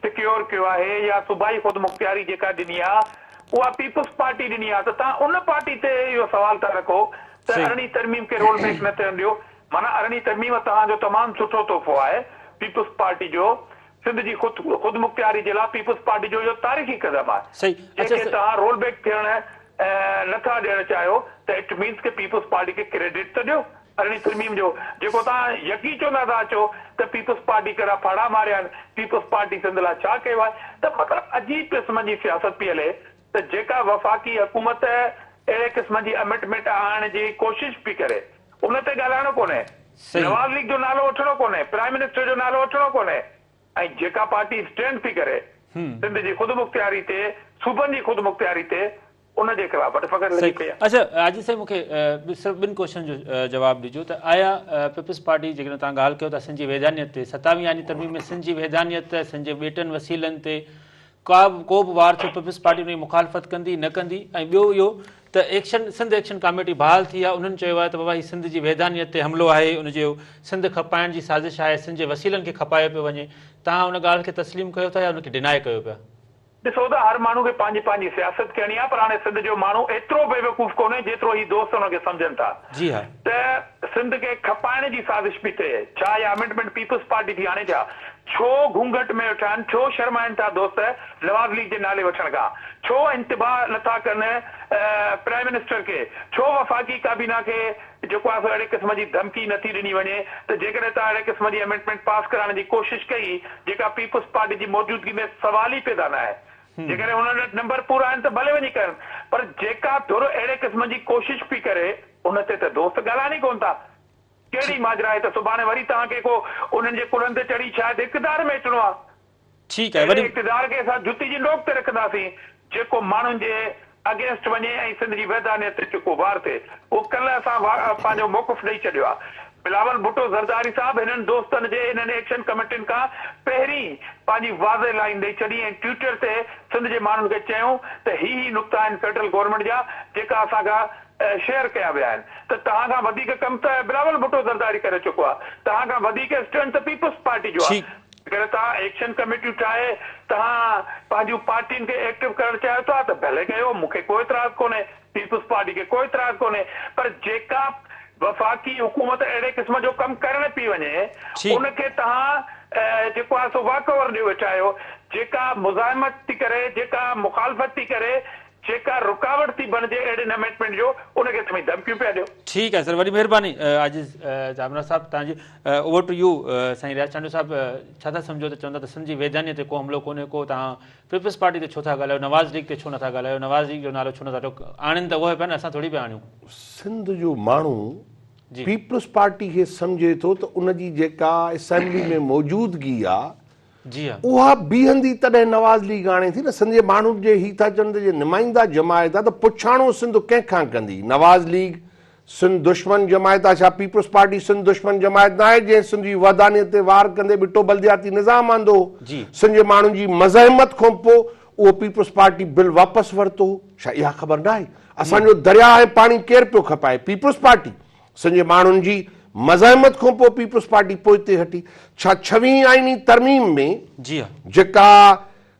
सिक्योर कयो आहे या सूबाई ख़ुदि मुख्तियारी जेका ॾिनी आहे उहा पीपल्स पार्टी ॾिनी आहे। त तव्हां उन पार्टी ते इहो सवाल था रखो त 18वीं तरमीम खे रोल बैक न थियण ॾियो। माना 18वीं तरमीम तव्हांजो तमामु सुठो तोहफ़ो आहे पीपल्स पार्टी जो। सिंध जी ख़ुदि मुख्तियारी जे लाइ पीपल्स पार्टी जो इहो तारीख़ी क़दम आहे जंहिंखे तव्हां रोल बैक थियण नथा ॾियणु चाहियो त इट मीन्स के पीपल्स पार्टी खे क्रेडिट त ॾियो अरिड़हीं तरमीम जो जेको तव्हां यकी चवंदा था अचो त पीपल्स पार्टी कहिड़ा फाड़ा मारिया आहिनि पीपल्स पार्टी सिंध लाइ छा कयो आहे त मतिलबु अजीब क़िस्म जी सियासत पई हले त जेका वफ़ाक़ी हुकूमत अहिड़े क़िस्म जी अमेंडमेंट आणण जी कोशिशि पई करे उन ते ॻाल्हाइणो कोन्हे नवाज़ लीग जो नालो वठणो कोन्हे प्राइम मिनिस्टर जो नालो वठणो कोन्हे ऐं जेका पार्टी स्टैंड पई करे सिंध जी ख़ुदि मुख्तियारी ते सूबनि जी ख़ुदि मुख्तियारी ते उनजे ख़िलाफ़ फ़क़ति लॻी पई आहे।
अच्छा आजिज़ साईं मूंखे सिर्फ़ु ॿिनि क्वेश्चन जो जवाबु ॾिजो त आया पीपल्स पार्टी जेकॾहिं तव्हां ॻाल्हि कयो था सिंध जी वैधानियत ते 27 तरमीम में सिंध जी वैधानियत सिंध जे ॿेटनि वसीलनि ते को बि वार थियो पीपल्स पार्टी उनजी मुखालफ़त कंदी न कंदी ऐं ॿियो इहो त एक्शन सिंध एक्शन कमेटी बहाल थी आहे उन्हनि चयो आहे त बाबा हीउ सिंध जी वैधानियत ते हमिलो आहे उनजो सिंध खपाइण जी साज़िश आहे सिंध जे वसीलनि खे खपायो पियो वञे तव्हां उन ॻाल्हि खे तस्लीम कयो था या उनखे डिनाए कयो पिया?
ॾिसो त हर माण्हू खे पंहिंजी पंहिंजी सियासत करणी आहे पर हाणे सिंध जो माण्हू एतिरो बेवकूफ़ कोन्हे जेतिरो ही दोस्त हुनखे सम्झनि था
जी हा
त सिंध खे खपाइण जी साज़िश पई थिए छा इहा अमेंडमेंट पीपल्स पार्टी थी हाणे छा छो घूंघट में वेठा आहिनि छो शर्माइनि था दोस्त नवाज़ लीग जे नाले वठण खां छो इंतिबाह नथा कनि प्राइम मिनिस्टर खे छो वफ़ाक़ी काबीना खे जेको आहे अहिड़े क़िस्म जी धमकी नथी ॾिनी वञे त जेकॾहिं तव्हां अहिड़े क़िस्म जी अमेंडमेंट पास कराइण जी कोशिशि कई जेका पीपल्स पार्टी जी मौजूदगी में सवाल ई पैदा न आहे जेकॾहिं हुन वटि नंबर पूरा आहिनि त भले वञी करनि पर जेका थोरो अहिड़े क़िस्म जी कोशिशि पई करे उन ते त दोस्त ॻाल्हाइनि ई कोन था कहिड़ी माजरा आहे त सुभाणे वरी तव्हांखे को उन्हनि जे कुलनि ते चढ़ी शायदि इक़्तिदार में अचिणो आहे ठीकु आहे इक़्तिदार खे असां जुती जी नोक ते रखंदासीं जेको माण्हुनि जे अगेंस्ट वञे ऐं सिंध जी वैधानियत ते जेको वार थिए उहो कल्ह असां पंहिंजो मौक़िफ़ ॾेई छॾियो आहे बिलावल भुट्टो ज़रदारी साहब हिननि दोस्तनि जे हिननि एक्शन कमेटियुनि खां पहिरीं पंहिंजी वाज़े लाइन ॾेई छॾी ऐं ट्विटर ते सिंध जे माण्हुनि खे चयूं त ही नुक़्ता आहिनि फेडरल गवर्नमेंट जा जेका असांखां शेयर कया विया आहिनि त तव्हां खां वधीक कमु त बिलावल भुट्टो ज़रदारी करे चुको आहे तव्हां खां वधीक स्टैंड त पीपल्स पार्टी जो आहे अगरि तव्हां एक्शन कमेटियूं ठाहे तव्हां पंहिंजूं पार्टियुनि खे एक्टिव करणु चाहियो था त भले कयो मूंखे कोई इतराज़ कोन्हे पीपल्स पार्टी खे कोई इतराज़ कोन्हे पर जेका वफ़ाक़ी हुकूमत अहिड़े क़िस्म जो कमु करणु पई वञे उनखे तव्हां जेको आहे सो वाकओवर ॾियो वेठा आहियो जेका मुज़ाहिमत थी करे जेका मुखालफ़त थी करे जेका रुकावट थी बणिजे अहिड़े अमेंडमेंट जो उनखे तव्हां धमकियूं पिया ॾियो। ठीकु आहे
सर वॾी महिरबानी आजिज़ जामना साहब तव्हांजी ओवर टू यू साईं रियाज़ चांडू साहब छा था सम्झो त चवंदा त सिंध जी वैधानियत ते को हमिलो कोन्हे को तव्हां पीपल्स पार्टी ते छो था ॻाल्हायो नवाज़ लीग ते छो नथा ॻाल्हायो नवाज़ लीग जो नालो छो नथा आणनि त उहे पिया न असां थोरी पिया आणियूं
सिंध जो माण्हू पीपल्स पार्टी खे सम्झे थो त उनजी जेका असेंबली में मौजूदगी आहे
जी हाँ
उहा बीहंदी तॾहिं नवाज़ लीग आणे थी न सिंध जे माण्हुनि जे ही था चवनि जे नुमाइंदा जमायत आहे त पुछाणो सिंध कंहिंखां कंदी नवाज़ लीग सिंध दुश्मन जमायत आहे छा पीपल्स पार्टी सिंध दुश्मन जमायत न आहे जंहिं सिंध जी वैधानियत ते वार कंदे बिटो बल्दियाती निज़ाम आंदो सिंध जे माण्हुनि जी मज़ाहिमत खां पोइ उहो पीपल्स पार्टी बिल वापसि वरितो छा इहा ख़बर न आहे असांजो दरिया आहे पाणी केरु पियो खपाए पीपल्स पार्टी सिंध जे माण्हुनि जी मज़ाहिमत खां पोइ पीपल्स पार्टी पोइ ते हटी छा 26 आईनी तरमीम में
जी हाँ
जेका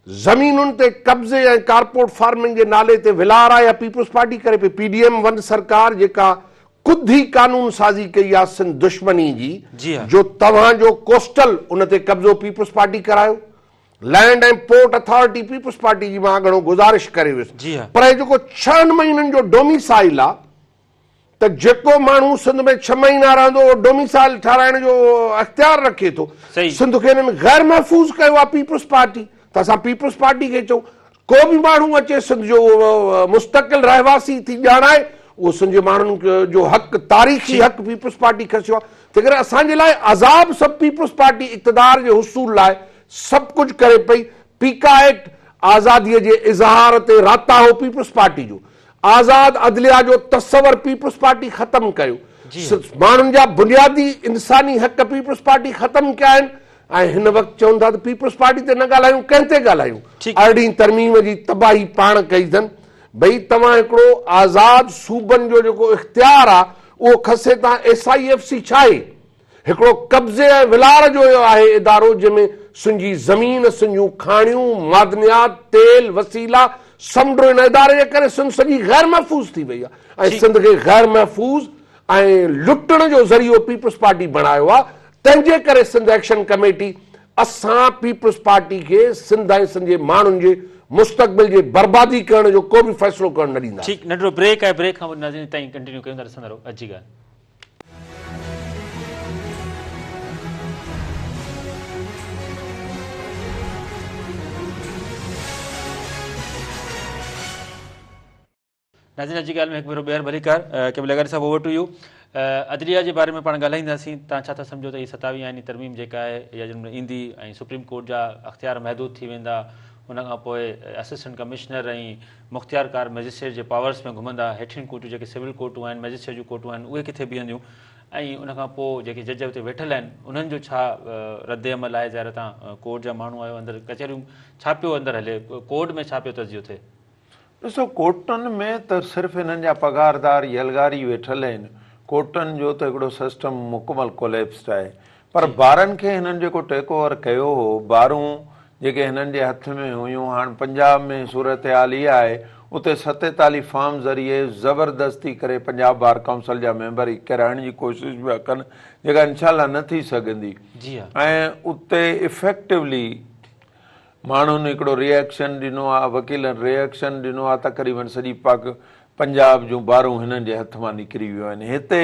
ज़मीनुनि ते कब्ज़े ऐं कारपोरेट फार्मिंग जे नाले ते विलार आहे या पीपल्स पार्टी करे पई PDM 1 सरकार जेका ख़ुदि ही कानून साज़ी कई आहे सिंध दुश्मनी जी जो तव्हांजो कोस्टल उन ते कब्ज़ो पीपल्स पार्टी करायो land and port authority Peoples Party जी मां घणो गुज़ारिश करे वियुसि पर जेको 6 महीननि जो डोमिसाइल आहे त जेको माण्हू सिंध में 6 महीना रहंदो उहो डोमिसाइल ठाराइण जो अख़्तियार रखे थो सिंध खे हिननि गैर महफ़ूज़ कयो आहे पीपल्स पार्टी त असां पीपल्स पार्टी खे चऊं को बि माण्हू अचे सिंध जो मुस्तक़िल रहवासी थी ॼाणाए उहो सिंध जे माण्हुनि जो हक़ तारीख़ी हक़ पीपल्स पार्टी खसियो आहे तंहिं करे असांजे लाइ अज़ाब सभु पीपल्स पार्टी इक़्तिदार जे हुसूल लाइ सभु कुझु करे पई पीका एक्ट आज़ादीअ जे इज़हार ते राता हो पीपल्स पार्टी जो आज़ाद अदलिया जो तस्वर पीपल्स पार्टी ख़तमु कयो माण्हुनि जा बुनियादी इंसानी हक़ पीपल्स पार्टी ख़तमु कया आहिनि ऐं हिन वक़्तु चवनि था त पीपल्स पार्टी ते न ॻाल्हायूं कंहिं ते ॻाल्हायूं 18 तरमीम जी तबाही पाण कई अथनि भई तव्हां हिकिड़ो आज़ाद सूबनि जो जेको इख़्तियार आहे उहो खसे तव्हां SIFC छा आहे हिकिड़ो कब्ज़े ऐं विलार जो आहे इदारो जंहिंमें सिंधी ज़मीन सिंधियूं खाणियूं मादनियात तेल वसीला समुंड इन इदारे जे करे सिंध सॼी गैर महफ़ूज़ थी वई आहे ऐं सिंध खे गैर महफ़ूज़ ऐं लुटण जो ज़रियो पीपल्स पार्टी बणायो आहे तंहिंजे करे सिंध एक्शन कमेटी असां पीपल्स पार्टी खे सिंध ऐं सिंध जे माण्हुनि जे मुस्तक़बिल जे बर्बादी करण जो को बि फ़ैसिलो करण न ॾींदा।
ठीकु, नंढिड़ो ब्रेक आहे, ब्रेक खां पोइ ताईं कंटिन्यू कयूं था, ॾिसंदा रहो अॼु जी ॻाल्हि। नाज़रीन, अॼु जी ॻाल्हि में हिकु भेरो ॿीहर भलीकार केवल लॻारी साहिबु ओवर टू यू। अदलिया जे बारे में पाण ॻाल्हाईंदासीं। तव्हां छा था सम्झो त हीअ 27 आईनी तरमीम जेका आहे इहा जंहिं महिल ईंदी ऐं सुप्रीम कोर्ट जा अख़्तियार महदूद थी वेंदा, उनखां पोइ असिस्टेंट कमिश्नर ऐं मुख़्तियारकार मैजिस्ट्रेट जे पावर्स में घुमंदा, हेठियूं कोर्टूं जेके सिविल कोर्टूं आहिनि, मैजिस्ट्रेट जूं कोर्टूं आहिनि, उहे किथे बीहंदियूं, ऐं उनखां पोइ जेके जज हुते वेठल आहिनि उन्हनि जो छा रद्द अमल आहे। ज़ाहिर तव्हां कोर्ट जा माण्हू आहियो, अंदरि कचहरियूं छा पियो अंदरि हले, कोर्ट में छा पियो तर्जियो थिए?
ॾिसो, कोर्टनि में त सिर्फ़ु हिननि जा पघारदार यलगारी वेठल आहिनि। कोर्टनि जो त हिकिड़ो सिस्टम मुकमल कोलेप्स्ड आहे। पर ॿारनि खे हिननि जेको टेक ओवर कयो हो, ॿारूं जेके हिननि जे हथ में हुयूं, हाणे पंजाब में सूरत हाल इहा आहे, उते 47 फार्म ज़रिए ज़बरदस्ती करे पंजाब बार काउंसिल जा मेंबर ई कराइण जी कोशिशि पिया कनि, जेका इनशाला न थी सघंदी। ऐं उते इफेक्टिवली माण्हुनि हिकिड़ो रिएक्शन ॾिनो आहे, वकीलनि रिएक्शन ॾिनो आहे, तक़रीबन सॼी पंजाब जूं बारूं हिननि जे हथ मां निकिरी वियूं आहिनि। हिते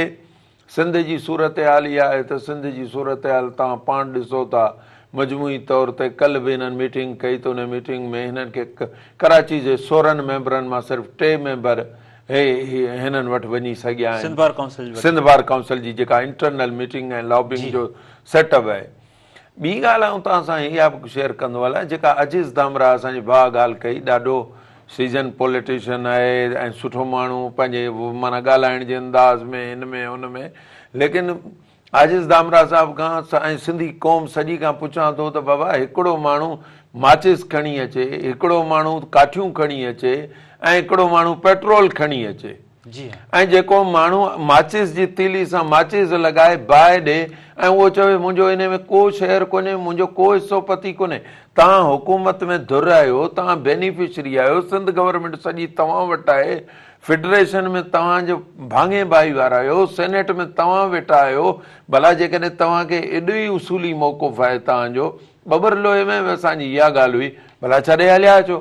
सिंध जी सूरत हाल इहा आहे त सिंध जी सूरत हाल तव्हां पाण ॾिसो था, मजमूई तौर ते कल्ह बि हिननि मीटिंग कई त उन मीटिंग में हिननि खे कराची जे 16 मेंबरनि मां सिर्फ़ु 3 मेंबर हिननि वटि वञी सघिया आहिनि। सिंध बार काउंसिल जी जेका इंटरनल मीटिंग ऐं लॉबिंग जो सेटअप आहे। ॿी ॻाल्हि आऊं तव्हां सां इहा बि शेयर कंदो हलां, जेका अजीज़ दामरा असांजे भाउ ॻाल्हि कई, ॾाढो सीज़न पॉलिटिशियन आहे ऐं सुठो माण्हू पंहिंजे माना ॻाल्हाइण जे अंदाज़ में हिन में हुन में, लेकिन आजिज़ दामरा साहिब खां ऐं सिंधी क़ौम सॼी खां पुछां थो त बाबा हिकिड़ो माण्हू माचिस खणी अचे, हिकिड़ो माण्हू काठियूं खणी अचे ऐं हिकिड़ो माण्हू पेट्रोल खणी अचे, ऐं जेको माण्हू माचिस जी तीली सां माचिस लॻाए बाहि ॾे ऐं उहो चवे मुंहिंजो इन में को शेयर कोन्हे, मुंहिंजो को हिसो पती कोन्हे। तव्हां हुकूमत में धुर आहियो, तव्हां बेनिफिशरी आहियो, सिंध गवर्नमेंट सॼी तव्हां वटि आहे, फेडरेशन में तव्हांजो भाङे बाई वारा आहियो, सेनेट में तव्हां वेठा आहियो। भला जेकॾहिं तव्हांखे एॾो ई उसूली मौक़ुफ़ आहे तव्हांजो, बबर लोहे में असांजी इहा ॻाल्हि हुई, भला छॾे हलिया अचो,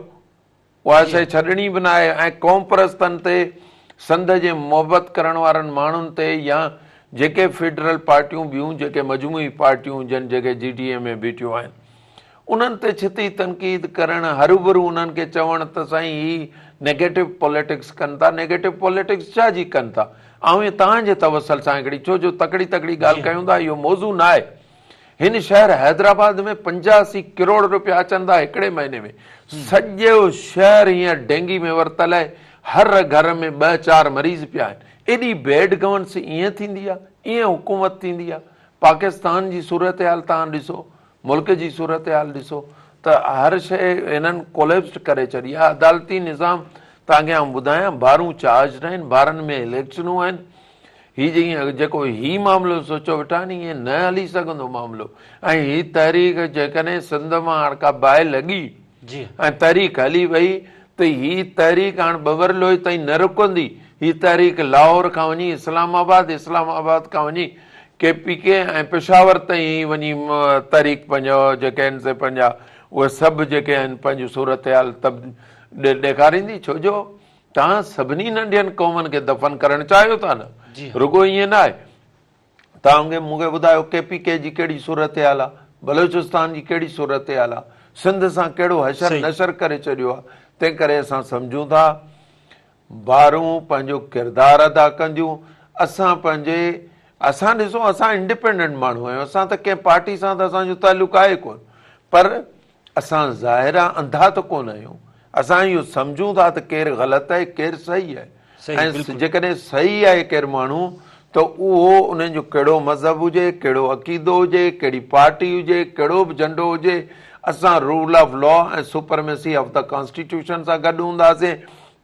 उहा शइ छॾणी बि न आहे। ऐं क़ौम परस्तनि ते, संद जे मोहबत करण वारनि माण्हुनि ते, या जेके फेडरल पार्टियूं ॿियूं जेके मजमूई पार्टियूं जन जेके GTA में बीठियूं आहिनि, उन्हनि ते छिती तनक़ीद करणु, हरूभरू उन्हनि खे चवणु त साईं ही नेगेटिव पॉलिटिक्स कनि था। नेगेटिव पॉलिटिक्स छा जी कनि था? ऐं इहे तव्हांजे तवसल सां हिकिड़ी, छो जो तकड़ी ॻाल्हि कयूं था, इहो मौज़ू न आहे। हिन शहर हैदराबाद में 85 करोड़ रुपया अचनि था हिकिड़े महीने में। सॼो शहर हींअर डेंगी में वरितल आहे, हर घर में 2-4 मरीज़ पिया आहिनि। एॾी बैड गवर्नेंस ईअं थींदी आहे, ईअं हुकूमत थींदी आहे? पाकिस्तान जी सूरत हाल तव्हां ॾिसो, मुल्क जी सूरत हाल ॾिसो, त हर शइ हिननि कोलेप्स करे छॾी आहे। अदालती निज़ाम तव्हांखे आउं ॿुधायां, बारूं चार्ज न आहिनि, ॿारनि में इलेक्शनूं आहिनि। हीअ जीअं जेको हीउ मामिलो सोचो वेठा आहिनि, ईअं न हली सघंदो मामिलो। ऐं हीअ तहरीक जेकॾहिं सिंध मां हाणे का बाहि लॻी ऐं तहरीक हली वई, त हीअ तहरीक हाणे बबर लोहे ताईं न रुकंदी। हीअ तहरीक लाहौर खां वञी इस्लामाबाद, इस्लामाबाद खां वञी KPK ऐं पेशावर ताईं वञी तहरीक पंहिंजो जेके आहिनि से पंहिंजा उहे सभु जेके आहिनि पंहिंजो सूरत हाल ॾेखारींदी। छो जो तव्हां सभिनी नंढियुनि क़ौमनि खे दफ़न करणु चाहियो था न, रुगो ईअं न आहे। तव्हां मूंखे ॿुधायो KPK जी कहिड़ी सूरत हाल आहे, बलोचिस्तान जी कहिड़ी सूरत हाल आहे, सिंध सां कहिड़ो हशर नशर करे छॾियो आहे। तंहिं करे असां सम्झूं था बारूं पंहिंजो किरदारु अदा कंदियूं। असां ॾिसो, असां इंडिपेंडेंट माण्हू आहियूं, असां त कंहिं पार्टी सां त असांजो तालुक़ु आहे कोन, पर असां ज़ाहिरा अंधा त कोन आहियूं। असां इहो सम्झूं था त केरु ग़लति आहे, केरु सही आहे। ऐं जेकॾहिं सही आहे केरु माण्हू, त उहो उन्हनि जो कहिड़ो मज़हब हुजे, कहिड़ो अक़ीदो हुजे, कहिड़ी पार्टी हुजे, कहिड़ो बि झंडो हुजे, असां रूल ऑफ लॉ ऐं सुपरमेसी ऑफ द कॉन्स्टिट्यूशन सां गॾु हूंदासीं।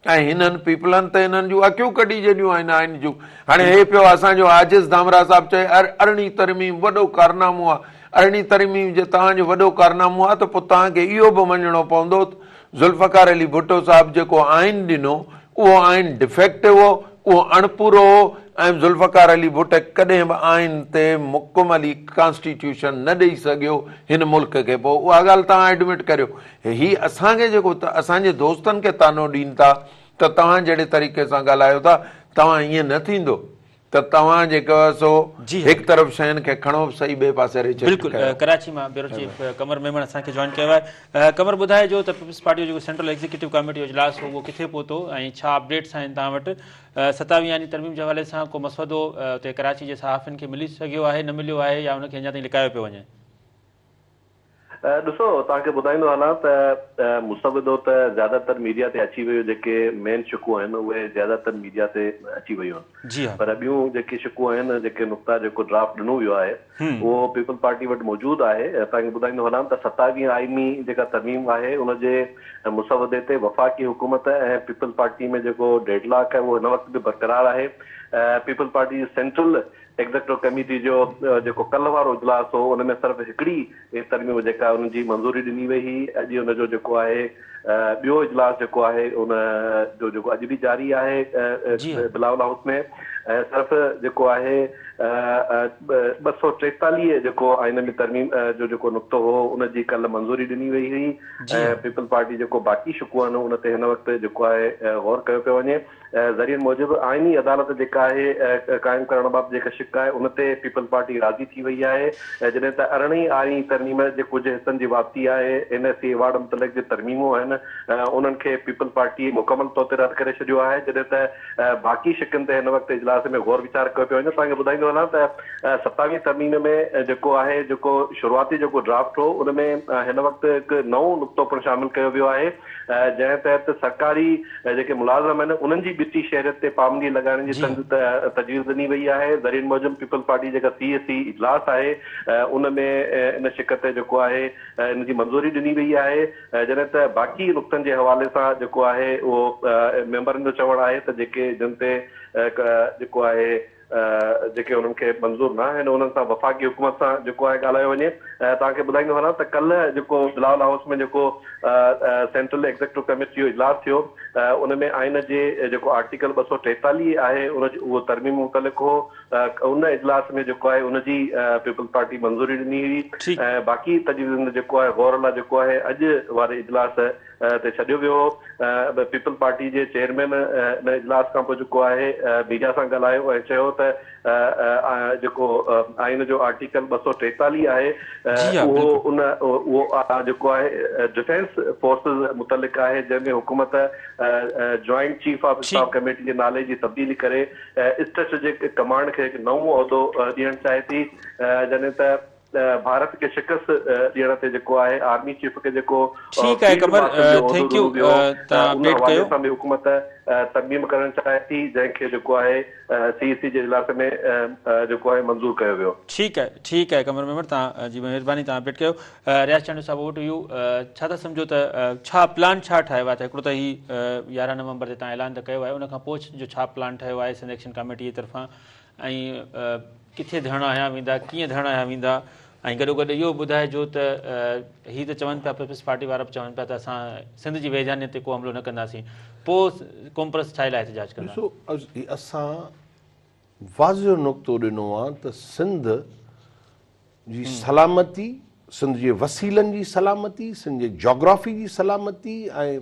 ऐं हिननि पीपलनि ते हिननि जूं अखियूं कढी छॾियूं आहिनि आइन जूं। हाणे हे पियो असांजो आजिज़ दामरा साहिबु चए 18 तरमीम वॾो कारनामो आहे। 18 तरमीम जे तव्हांजो वॾो कारनामो आहे, त पोइ तव्हांखे इहो बि मञणो पवंदो ज़ुल्फ़कार अली भुट्टो साहिबु जेको आइन ॾिनो, उहो आइन डिफेक्टिव हो, उहो अणपूरो हो ऐं ज़ुल्फ़कार अली भुट्ट कॾहिं बि आइन ते मुकमली कॉन्स्टिट्यूशन न ॾेई सघियो हिन मुल्क खे, पोइ उहा ॻाल्हि तव्हां एडमिट करियो। हीअ असांखे जेको असांजे दोस्तनि खे तानो ॾियनि था त तव्हां जहिड़े तरीक़े सां ॻाल्हायो था, तव्हां ईअं न थींदो त तव्हां जेको सो हिकु तरफ़ शयुनि खे खणो सही ॿिए पासे
बिल्कुलु। कराची मां ब्यूरो चीफ कमर मेमन असांखे जॉइन कयो आहे। कमर ॿुधाइजो त पीपल्स पार्टी जो जेको सेंट्रल एग्जीक्यूटिव कमेटी जो इजलास हो उहो किथे पहुतो ऐं छा अपडेट्स आहिनि तव्हां वटि? 27 यानी तरमीम जे हवाले सां को मसवदो उते कराची जे सहाफ़ियुनि खे मिली सघियो आहे, न मिलियो आहे, या हुनखे अञा ताईं लिकायो पियो वञे?
ॾिसो, तव्हांखे ॿुधाईंदो हलां त मुसविदो त ज़्यादातर मीडिया ते अची वियो, जेके मेन शिकूं आहिनि उहे ज़्यादातर मीडिया ते अची वियूं आहिनि, पर ॿियूं जेके शिकूं आहिनि, जेके नुक़्ता जेको ड्राफ्ट ॾिनो वियो आहे उहो पीपल पार्टी वटि मौजूदु आहे। तव्हांखे ॿुधाईंदो हलां त 27 आइनी जेका तरमीम आहे उनजे मुसवदे ते वफ़ाक़ी हुकूमत ऐं पीपल पार्टी में जेको डेडलॉक आहे उहो हिन वक़्तु बि बरक़रार आहे। पीपल पार्टी सेंट्रल एग्ज़ीक्यूटिव कमेटी जो जेको कल्ह वारो इजलास हो उन में सिर्फ़ु हिकिड़ी तरमीम जेका उनजी मंज़ूरी ॾिनी वई हुई। अॼु उनजो जेको आहे ॿियो इजलास जेको आहे उन जो जेको अॼु बि जारी आहे बिलावल हाउस में, सिर्फ़ु जेको आहे 243 जेको आइन में तरमीम जो जेको नुक़्तो हो उनजी कल्ह मंज़ूरी ॾिनी वई हुई ऐं पीपल पार्टी जेको बाक़ी शिकूं आहिनि उन ते हिन वक़्तु जेको आहे गौर कयो पियो वञे। ज़रियनि मूजिबि आइनी अदालत जेका आहे क़ाइमु करण बाबति जेका शिक आहे उन ते पीपल पार्टी राज़ी थी वई आहे, जॾहिं त अरिड़हीं आइनी तरमीम जे कुझु हिसनि जी वापसी आहे, NSC अवार्ड मुतलिक़ जे तरमीमूं आहिनि उन्हनि खे पीपल पार्टी मुकमल तौर ते रद्द करे छॾियो आहे, जॾहिं त बाक़ी शिकनि ते हिन वक़्तु इजलास में गौर वीचार कयो पियो वञे। तव्हांखे ॿुधाईंदो हलां त 27 तरमीम में जेको आहे जेको शुरूआती जेको ड्राफ्ट हो उन में हिन वक़्तु हिकु नओं नुक़्तो पिणु शामिल कयो वियो आहे, जंहिं तहत सरकारी जेके मुलाज़िम आहिनि उन्हनि जी ॿिटी शहरियत ते पाबंदी लॻाइण जी तजवीज़ ॾिनी वई आहे। ज़रियनि मूजिबि पीपल पार्टी जेका CSE इजलास आहे उन में इन शिक ते जेको आहे इन जी मंज़ूरी ॾिनी वई आहे, जॾहिं त बाक़ी नुक़्तनि जे हवाले सां जेको आहे उहो मेंबरनि जो चवणु आहे त जेके जिन ते जेको आहे जेके उन्हनि खे मंज़ूर न आहिनि उन्हनि सां वफ़ाक़ी हुकूमत सां जेको आहे ॻाल्हायो वञे। तव्हांखे ॿुधाईंदो हलां त कल्ह जेको बिलावल हाउस में जेको सेंट्रल एग्ज़ीक्यूटिव कमेटी जो इजलास थियो उन में आइन जे जेको आर्टिकल 243 आहे उहो तरमीम मुतलिक़ हो, उन इजलास में जेको आहे उनजी पीपल पार्टी मंज़ूरी ॾिनी हुई ऐं बाक़ी तजवीज़ जेको आहे गौर लाइ जेको आहे अॼु वारे इजलास ते छॾियो वियो हो। पीपल पार्टी जे चेयरमैन इन इजलास खां पोइ जेको आहे मीडिया सां ॻाल्हायो ऐं चयो त जेको आइन जो आर्टिकल 243 आहे उहो जेको आहे डिफेंस फोर्सिस मुतलिक़ आहे, जंहिंमें हुकूमत joint chief of staff committee जे नाले जी तब्दीली करे स्ट्रेटेजिक कमांड खे हिकु नओं उहिदो ॾियणु चाहे थी, जॾहिं त भारत के शिकस्त ॾियण ते जेको आहे आर्मी चीफ खे जेको हुकूमत तरमीम करणु चाहे थी, जंहिंखे जेको आहे CSE जे इजलास में जेको आहे मंज़ूर कयो वियो।
ठीकु आहे कमर मेमन, तव्हां जी महिरबानी, तव्हां अपडेट कयो। रियाज़ चांडू साहिबु वटि यू छा था सम्झो त छा प्लान छा ठाहियो आहे? त हिकिड़ो त ही 11 नवंबर ते तव्हां ऐलान त कयो आहे, उनखां पोइ जो छा प्लान ठहियो आहे सिंध एक्शन कमेटी जे तरफ़ां, ऐं किथे धरणा हया वेंदा, कीअं धरणा हया वेंदा, ऐं गॾोगॾु इहो ॿुधाइजो त हीअ त चवनि पिया पीपल्स पार्टी वारा बि चवनि पिया त असां सिंध जी वेझानीअ ते को हमिलो न कंदासीं, पोइ कॉम्प्रेस छा लाइ एहतजाज कंदा?
ॾिसो, असां वाज़िह नुक़्तो ॾिनो आहे त सिंध जी सलामती, सिंध जे वसीलनि जी सलामती, सिंध जे जोग्राफी जी सलामती ऐं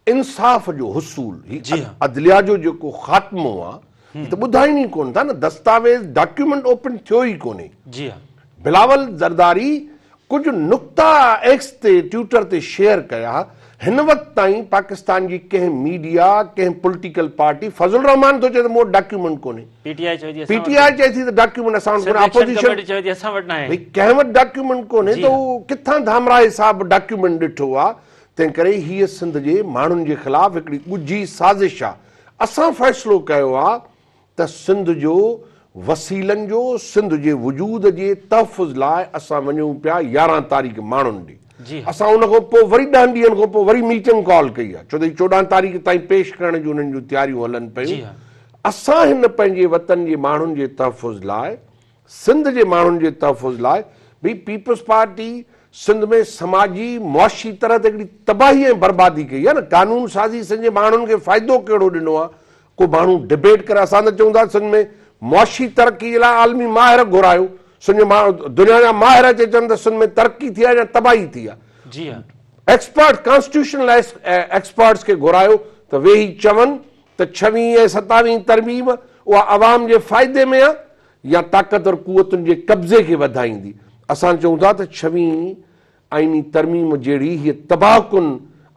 इंसाफ़ जो हुसूल, हीअ अदलिया जो जेको ख़ात्मो आहे त ॿुधाइनि ई कोन था न, दस्तावेज़ डॉक्यूमेंट ओपन थियो ई कोन्हे।
जी हा,
बिलावल ज़रदारी कुझु नुक़्ता एक्स ते ट्विटर ते शेयर कया, हिन वक़्तु ताईं पाकिस्तान जी कंहिं मीडिया, कंहिं पॉलिटिकल पार्टी, फज़लुर रहमान थो चए त मूं वटि डॉक्यूमेंट कोन्हे, PTI चए थी त डॉक्यूमेंट असां वटि कोन्हे, अपोजिशन भई कंहिं वटि डॉक्यूमेंट कोन्हे त उहो किथां धामरा हिसाब डॉक्यूमेंट ॾिठो आहे। तंहिं करे हीअ सिंध जे माण्हुनि जे ख़िलाफ़ हिकिड़ी ॻुझी साज़िश आहे। असां फ़ैसिलो कयो आहे त सिंध जो वसीलनि जो, सिंध जे वजूद जे तहफ़ुज़ लाइ असां वञूं पिया 11 तारीख़ माण्हुनि ॾे। असां उन खां पोइ वरी 10 ॾींहंनि खां पोइ वरी मीटिंग कॉल कई आहे, छो त 14 तारीख़ ताईं पेश करण जूं उन्हनि जूं तयारियूं हलनि पियूं। असां हिन पंहिंजे वतन जे माण्हुनि जे तहफ़ुज़ लाइ, सिंध जे माण्हुनि जे तहफ़ुज़ लाइ, भई पीपल्स पार्टी सिंध में समाजी मुआशी तरह ते हिकिड़ी तबाही ऐं बर्बादी कई आहे न, कानून साज़ी सिंध जे माण्हुनि खे फ़ाइदो कहिड़ो ॾिनो आहे, को माण्हू डिबेट करे, असां त चऊं था सिंध में मुआशी तरक़ी जे लाइ आलमी माहिर घुरायो, सुञ माण्हू दुनिया जा माहिर अचे चवनि त सुन में तरक़ी थी आहे या तबाही थी आहे।
जी हाँ,
एक्सपर्ट कॉन्स्टिट्यूशनल एक्सपर्ट्स खे घुरायो त वेही चवनि त 26 ऐं 27 तरमीम उहा आवाम जे फ़ाइदे में आहे या ताक़तवर कुवतुनि जे कब्ज़े खे वधाईंदी। असां चऊं था त 26 आइनी तरमीम जहिड़ी हीअ तबाहकुन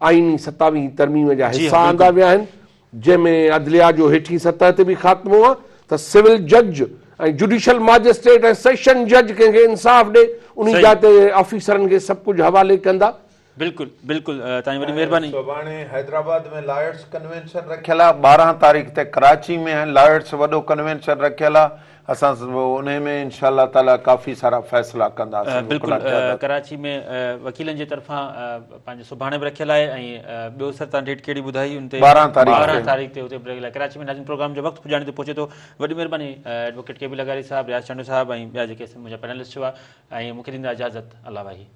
आइनी 27 तरमीम जा हिसा आंदा विया आहिनि, जंहिंमें अदलिया जो हेठी सतह ते बि ख़ात्मो आहे त सिविल जज ऐं जुडिशल मैजिस्ट्रेट ऐं सेशन जज कंहिंखे इंसाफ़ ॾे उन जा ते ऑफिसरनि खे सभु कुझु हवाले कंदा।
बिल्कुलु बिल्कुुल, तव्हांजी वॾी महिरबानी।
सुभाणे हैदराबाद में लॉयर्स कन्वेंशन रखियल आहे, 12 तारीख़ ते कराची में लॉयर्स वॾो कन्वेंशन रखियल आहे। असां उन में इंशाअल्लाह ताला काफ़ी सारा फ़ैसिला कंदासीं।
बिल्कुलु, कराची में वकीलनि जे तरफ़ां पंहिंजो सुभाणे बि रखियल आहे ऐं ॿियो सर तव्हां डेट कहिड़ी ॿुधाई उन ते 12 तारीख़ ते हुते रखियल आहे कराची में। नाज़िम प्रोग्राम जो वक़्तु पुॼाणे ते पहुचे थो। वॾी महिरबानी एडवोकेट के बी लगारी साहब, रियाज़ चांडू साहब ऐं ॿिया जेके मुंहिंजा पैनलिस्ट हुआ, ऐं मूंखे ॾींदा इजाज़त। अल्लाह वाही।